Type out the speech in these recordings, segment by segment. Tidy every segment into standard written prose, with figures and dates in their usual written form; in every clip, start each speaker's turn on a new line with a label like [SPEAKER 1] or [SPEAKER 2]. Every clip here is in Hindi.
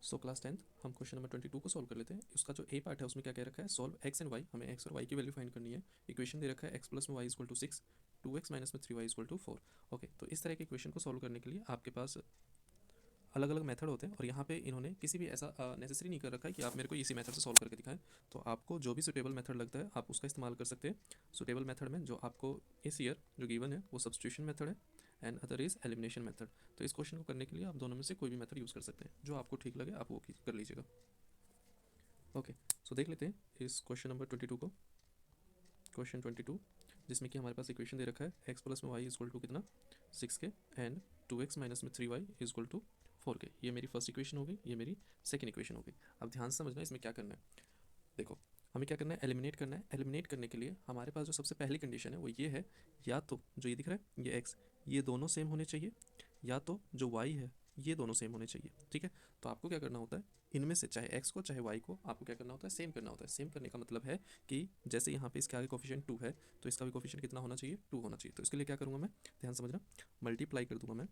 [SPEAKER 1] सो क्लास 10th हम क्वेश्चन नंबर 22 को सॉल्व कर लेते हैं। उसका जो ए पार्ट है उसमें क्या कह रखा है, सॉल्व एक्स एंड वाई। हमें एक्स और वाई की वैल्यू फाइंड करनी है। इक्वेशन दे रखा है एक्स प्लस में y equal to 6, 2x minus में 3y इक्वल टू 4। ओके, तो इस तरह के इक्वेशन को सॉल्व करने के लिए आपके पास अलग अलग मेथड होते हैं और यहाँ पे इन्होंने किसी भी ऐसा नेसेसरी नहीं कर रखा है कि आप मेरे को इसी मेथड से सॉल्व करके दिखाएं। तो आपको जो भी सुटेबल मेथड लगता है आप उसका इस्तेमाल कर सकते हैं। सुटेबल मेथड में जो आपको इस ईयर जो गिवन है वो सब्स्टिट्यूशन मेथड है and other is elimination method. तो इस क्वेश्चन को करने के लिए आप दोनों में से कोई भी मेथड यूज़ कर सकते हैं, जो आपको ठीक लगे आप वो कर लीजिएगा। ओके, सो देख लेते हैं इस क्वेश्चन नंबर 22 को। क्वेश्चन 22 जिसमें कि हमारे पास इक्वेशन दे रखा है एक्स प्लस में वाई इक्वल टू कितना 6 के एंड 2x माइनस में 3y इक्वल टू 4 के। ये मेरी फर्स्ट इक्वेशन हो गई, ये मेरी सेकंड इक्वेशन हो गई। अब ध्यान से समझना इसमें क्या करना है। देखो, हमें क्या करना है, एलिमिनेट करना है। एलिमिनेट करने के लिए हमारे पास जो सबसे पहली कंडीशन है वो ये है, या तो जो ये दिख रहा है ये x, ये दोनों सेम होने चाहिए, या तो जो y है ये दोनों सेम होने चाहिए। ठीक है, तो आपको क्या करना होता है, इनमें से चाहे x को चाहे y को आपको क्या करना होता है, सेम करना होता है। सेम करने का मतलब है कि जैसे यहाँ पे इसके आगे कोफिशिएंट 2 है तो इसका भी कोफिशिएंट कितना होना चाहिए, 2 होना चाहिए। तो इसके लिए क्या करूँगा मैं, ध्यान समझना, मल्टीप्लाई कर दूंगा मैं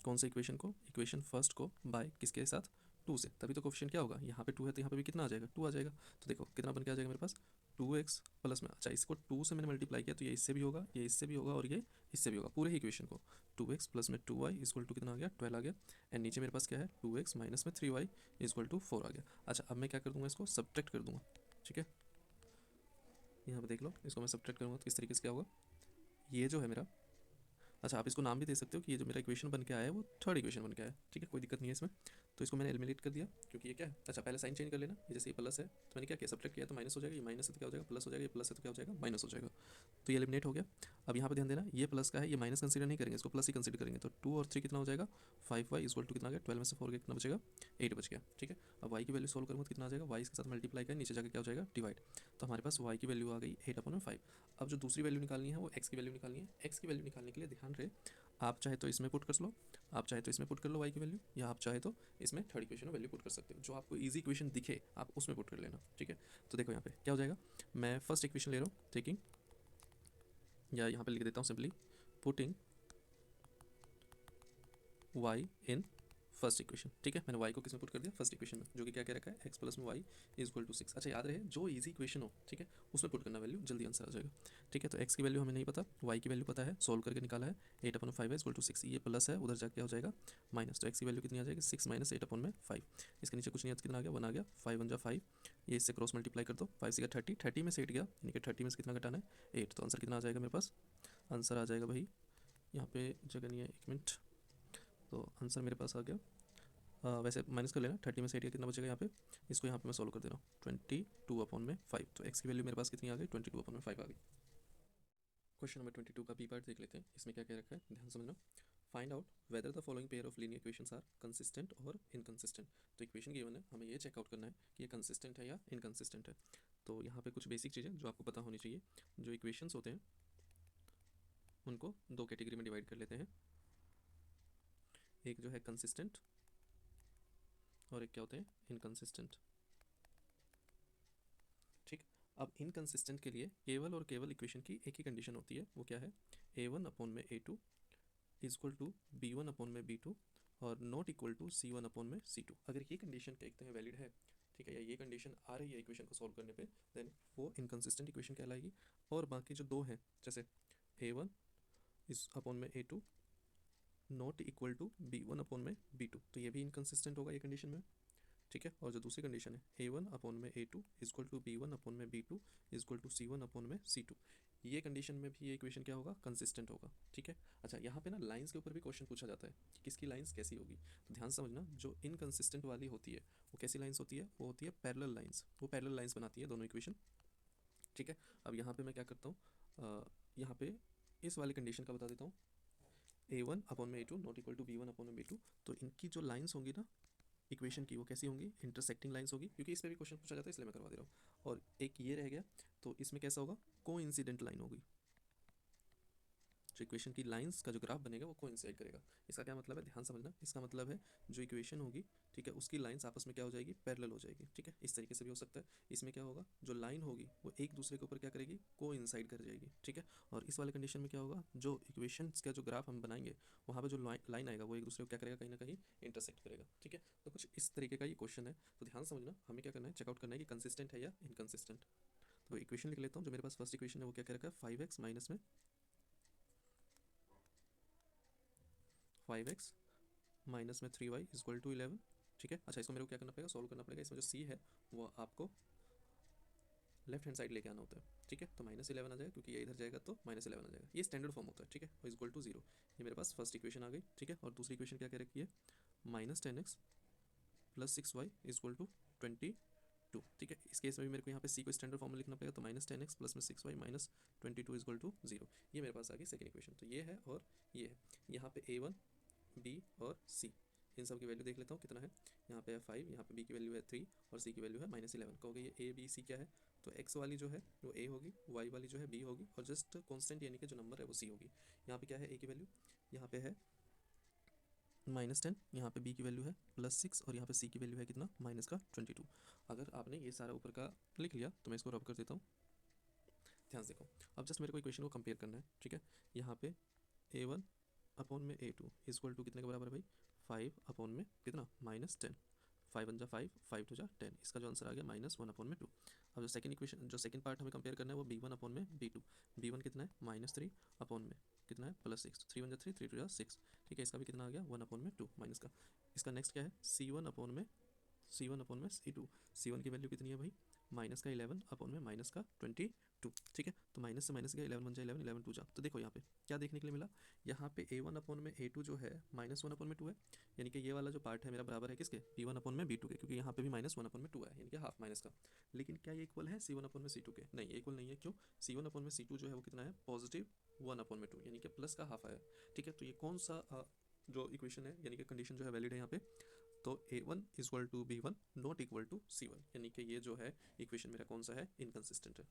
[SPEAKER 1] कौन सा इक्वेशन को, इक्वेशन फर्स्ट को बाय किसके साथ, 2 से। तभी तो कोफिशिएंट क्या होगा, यहाँ पे 2 है तो यहाँ पे भी कितना आ जाएगा, 2 आ जाएगा। तो देखो कितना बन के आ जाएगा मेरे पास, 2x प्लस में, अच्छा इसको 2 से मैंने मल्टीप्लाई किया तो ये इससे भी होगा, ये इससे भी होगा और ये इससे भी होगा, पूरे ही इक्वेशन को। 2x प्लस में 2y इक्वल टू कितना आ गया, 12 आ गया। एंड नीचे मेरे पास क्या है, 2x माइनस में 3y इक्वल टू 4 आ गया। अच्छा अब मैं क्या कर दूंगा, इसको सब्ट्रैक्ट कर दूंगा। ठीक है, यहाँ पे देख लो, इसको मैं सब्ट्रैक्ट करूँगा तो किस तरीके से क्या होगा, ये जो है मेरा, अच्छा आप इसको नाम भी दे सकते हो कि ये जो मेरा इक्वेशन बन के आया है वो थर्ड इक्वेशन बन के आया है। ठीक है, कोई दिक्कत नहीं है इसमें। तो इसको मैंने एलिमिनेट कर दिया क्योंकि ये क्या है, अच्छा पहले साइन चेंज कर लेना। ये जैसे ये प्लस है तो मैंने क्या किया, सब्ट्रैक्ट किया तो माइनस हो जाएगा, ये माइनस है तो क्या हो जाएगा, प्लस हो जाएगा, ये प्लस है तो क्या हो जाएगा, माइनस हो जाएगा। तो ये एलिमिनेट हो गया। अब यहाँ पे ध्यान देना, ये प्लस का है, ये माइनस कंसीडर नहीं करेंगे, इसको प्लस ही कंसीडर करेंगे। तो 2 और 3 कितना हो जाएगा, 5y इक्वल टू कितना आ गया, 12 में से 4 गया कितना बचेगा, 8 बच गया। ठीक है, अब y की वैल्यू सोल्व करूँगा तो कितना आ जाएगा, y इसके साथ मल्टीप्लाई करें, नीचे जाकर क्या हो जाएगा, डिवाइड। तो हमारे पास y की वैल्यू आ गई 8/5। अब जो दूसरी वैल्यू निकालनी है वो x की वैल्यू निकालनी है। x की वैल्यू निकालने के लिए ध्यान रहे, आप चाहे तो इसमें पुट कर लो, आप चाहे तो इसमें पुट कर लो y की वैल्यू, या आप चाहे तो इसमें थर्ड इक्वेशन में वैल्यू पुट कर सकते हो। जो आपको इजी इक्वेशन दिखे आप उसमें पुट कर लेना। ठीक है, तो देखो यहाँ पे क्या हो जाएगा, मैं फर्स्ट इक्वेशन ले रहा हूँ टेकिंग, या यहाँ पे लिख देता हूँ simply putting y in first equation. ठीक है, मैंने y को किस में पुट कर दिया, फर्स्ट इक्वेशन में, जो कि क्या कह रखा है, x प्लस में y इक्वल टू 6। अच्छा याद रहे, जो इजी इक्वेशन हो ठीक है उसमें पुट करना वैल्यू, जल्दी आंसर आ जाएगा। ठीक है, तो x की वैल्यू हमें नहीं पता, y की वैल्यू पता है, सोल्व करके निकाला है, 8/5 है इक्वल टू 6। ये प्लस है, उधर जाके हो जाएगा माइनस, तो x की वैल्यू कितनी आ जाएगी, 6 माइनस 8/5। इसके नीचे कुछ नहीं आता, कितना आ गया, 1 आ गया, 5 1 जा 5, ये इससे क्रॉस मल्टीप्लाई कर दो, 5 से 30, 30 में से 8 गया, यानी कि 30 में से कितना घटाना है, 8। तो आंसर कितना आ जाएगा मेरे पास, आंसर आ जाएगा भाई, यहाँ पे जगह नहीं है, 1 मिनट, तो आंसर मेरे पास आ गया, वैसे माइनस कर लेना, 30 में से 8 कितना बचेगा यहाँ पे, इसको यहाँ पे मैं सोल्व कर दे रहा हूँ, 22/5। तो x की वैल्यू मेरे पास कितनी आ गई, 22/5 आ गई। क्वेश्चन नंबर 22 का बी पार्ट देख लेते हैं। इसमें क्या कह रखा है, ध्यान समझना, find out whether the following pair of linear equations are consistent और इनकंसिस्टेंट। तो इक्वेशन गिवन है, हमें ये चेकआउट करना है कि ये कंसिस्टेंट है या इनकंसिस्टेंट है। तो यहाँ पे कुछ बेसिक चीज़ें जो आपको पता होनी चाहिए, जो इक्वेशंस होते हैं उनको दो कैटेगरी में डिवाइड कर लेते हैं, एक जो है कंसिस्टेंट और एक क्या होते हैं, इनकंसिस्टेंट। ठीक, अब इनकंसिस्टेंट के लिए केवल और केवल इक्वेशन की एक ही कंडीशन होती है, वो क्या है, a1/a2 इक्वल टू b1/b2 और नॉट इक्वल टू c1/c2। अगर ये कंडीशन देखते हैं वैलिड है, ठीक है, या ये कंडीशन आ रही है इक्वेशन को सॉल्व करने पे, देन वो इनकंसिस्टेंट इक्वेशन कहलाएगी। और बाकी जो दो हैं, जैसे a1/a2 not equal to b1/b2, तो ये भी इनकंसिस्टेंट होगा ये कंडीशन में। ठीक है, और जो दूसरी कंडीशन है a1/a2 equal to b1/b2 equal to c1/c2, ये कंडीशन में भी ये इक्वेशन क्या होगा, कंसिस्टेंट होगा। ठीक है, अच्छा यहाँ पे ना लाइंस के ऊपर भी क्वेश्चन पूछा जाता है कि किसकी लाइंस कैसी होगी। तो ध्यान समझना, जो इनकंसिस्टेंट वाली होती है वो कैसी लाइंस होती है, वो होती है पैरेलल लाइंस, वो पैरेलल लाइंस बनाती है दोनों इक्वेशन। ठीक है, अब यहाँ पे मैं क्या करता हूँ, यहाँ पे इस वाली कंडीशन का बता देता हूँ, a1/a2 not equal to b1/b2। तो इनकी जो लाइंस होंगी ना इक्वेशन की, वो कैसी होंगी, इंटरसेक्टिंग लाइंस होगी, क्योंकि इस पर भी क्वेश्चन पूछा जाता है इसलिए मैं करवा दे रहा हूँ। और एक ये रह गया, तो इसमें कैसा होगा, कोइंसिडेंट लाइन होगी। जो इक्वेशन की लाइंस का जो ग्राफ बनेगा वो कोइंसाइड करेगा। इसका क्या मतलब है, ध्यान समझना, इसका मतलब है जो इक्वेशन होगी, ठीक है, उसकी लाइंस आपस में क्या हो जाएगी, पैरेलल हो जाएगी। ठीक है, इस तरीके से भी हो सकता है। इसमें क्या होगा, जो लाइन होगी वो एक दूसरे के ऊपर क्या करेगी, कोइंसाइड कर जाएगी। ठीक है, और इस वाले कंडीशन में क्या होगा, जो इक्वेशन का जो ग्राफ हम बनाएंगे वहाँ पर जो लाइन आएगा वो एक दूसरे को क्या करेगा, कहीं ना कहीं इंटरसेक्ट करेगा। ठीक है, तो कुछ इस तरीके का ये क्वेश्चन है। तो ध्यान समझना, हमें क्या करना है, चेकआउट करना है कि कंसिस्टेंट है या इनकंसिस्टेंट। तो इक्वेशन लिख लेता हूँ। जो मेरे पास फर्स्ट इक्वेशन है वो क्या कह रखा है, 5x माइनस में 5x माइनस में 3y इक्वल टू 11। ठीक है, अच्छा इसको मेरे को क्या करना पड़ेगा, सॉल्व करना पड़ेगा। इसमें जो c है वो आपको लेफ्ट हैंड साइड लेके आना होता है। ठीक है, तो -11 आ जाएगा, क्योंकि ये इधर जाएगा तो -11 आ जाएगा। ये स्टैंडर्ड फॉर्म होता है। ठीक है, और इक्वल टू 0। ये मेरे पास फर्स्ट इक्वेशन आ गई। ठीक है, और दूसरी इक्वेशन क्या कह रखी है, -10x plus 6y equal to 22। ठीक है, इस केस में भी मेरे को यहाँ पे c को स्टैंडर्ड फॉर्म में लिखना पड़ेगा। तो -10x प्लस में 6y माइनस 22 इक्वल टू 0। ये मेरे पास आ गई सेकंड इक्वेशन। तो ये है और ये है। यहाँ पे a1 b और c, इन सब की वैल्यू देख लेता हूँ कितना है। यहाँ पे है 5, यहाँ पे b की वैल्यू है 3 और c की वैल्यू है -11। कहोगे ये a b c क्या है, तो x वाली जो है वो a होगी, y वाली जो है b होगी, और जस्ट कांस्टेंट यानी कि जो नंबर है वो c होगी। यहाँ पे क्या है, a की वैल्यू यहाँ पे है -10, यहाँ पे b की वैल्यू है +6 और यहाँ पे c की वैल्यू है कितना, -22। अगर आपने ये सारा ऊपर का लिख लिया तो मैं इसको रब कर देता हूँ। ध्यान से देखो, अब जस्ट मेरे को इक्वेशन को कंपेयर करना है। ठीक है, यहाँ पे a1 अपॉन में a2 इक्वल टू कितने के बराबर है भाई, 5 अपॉन में कितना, -10। 5 1 जा 5, 5 2 जा 10। इसका जो आंसर आ गया -1 अपॉन में 2। अब जो सेकंड इक्वेशन, जो सेकंड पार्ट हमें कंपेयर करना है वो b1 अपॉन में b2। b1 कितना है, -3 अपॉन में कितना है, +6। 3 1 जा 3, 3 2 जा 6। ठीक है, इसका भी कितना आ गया, 1 अपॉन में 2 माइनस का। इसका नेक्स्ट क्या है, c1 अपॉन में c2। c1 की वैल्यू कितनी है भाई, -11 अपॉन में -22। ठीक है, तो माइनस से माइनस गया, 11 1 जा 11, 11 2 जा। तो देखो यहाँ पे क्या देखने के लिए मिला, यहाँ पे a1 अपॉन में a2 जो है -1 अपॉन में 2 है, यानी कि ये वाला जो पार्ट है मेरा बराबर है किसके, b1 अपॉन में b2 के, क्योंकि यहाँ पे भी -1 अपॉन में 2 है, यानी कि हाफ माइनस का। लेकिन क्या ये इक्वल है c1 अपॉन में c2 के, नहीं ये इक्वल नहीं है। क्यों, c1 अपॉन में c2 जो है वो कितना है, +1 अपॉन में 2, यानी कि प्लस का हाफ आया। ठीक है, तो ये कौन सा जो इक्वेशन है, यानी कि कंडीशन जो है वैलिड है यहाँ पे। तो a1 equal to b1 not equal to c1, यानी कि ये जो है इक्वेशन मेरा कौन सा है, इनकंसिस्टेंट है।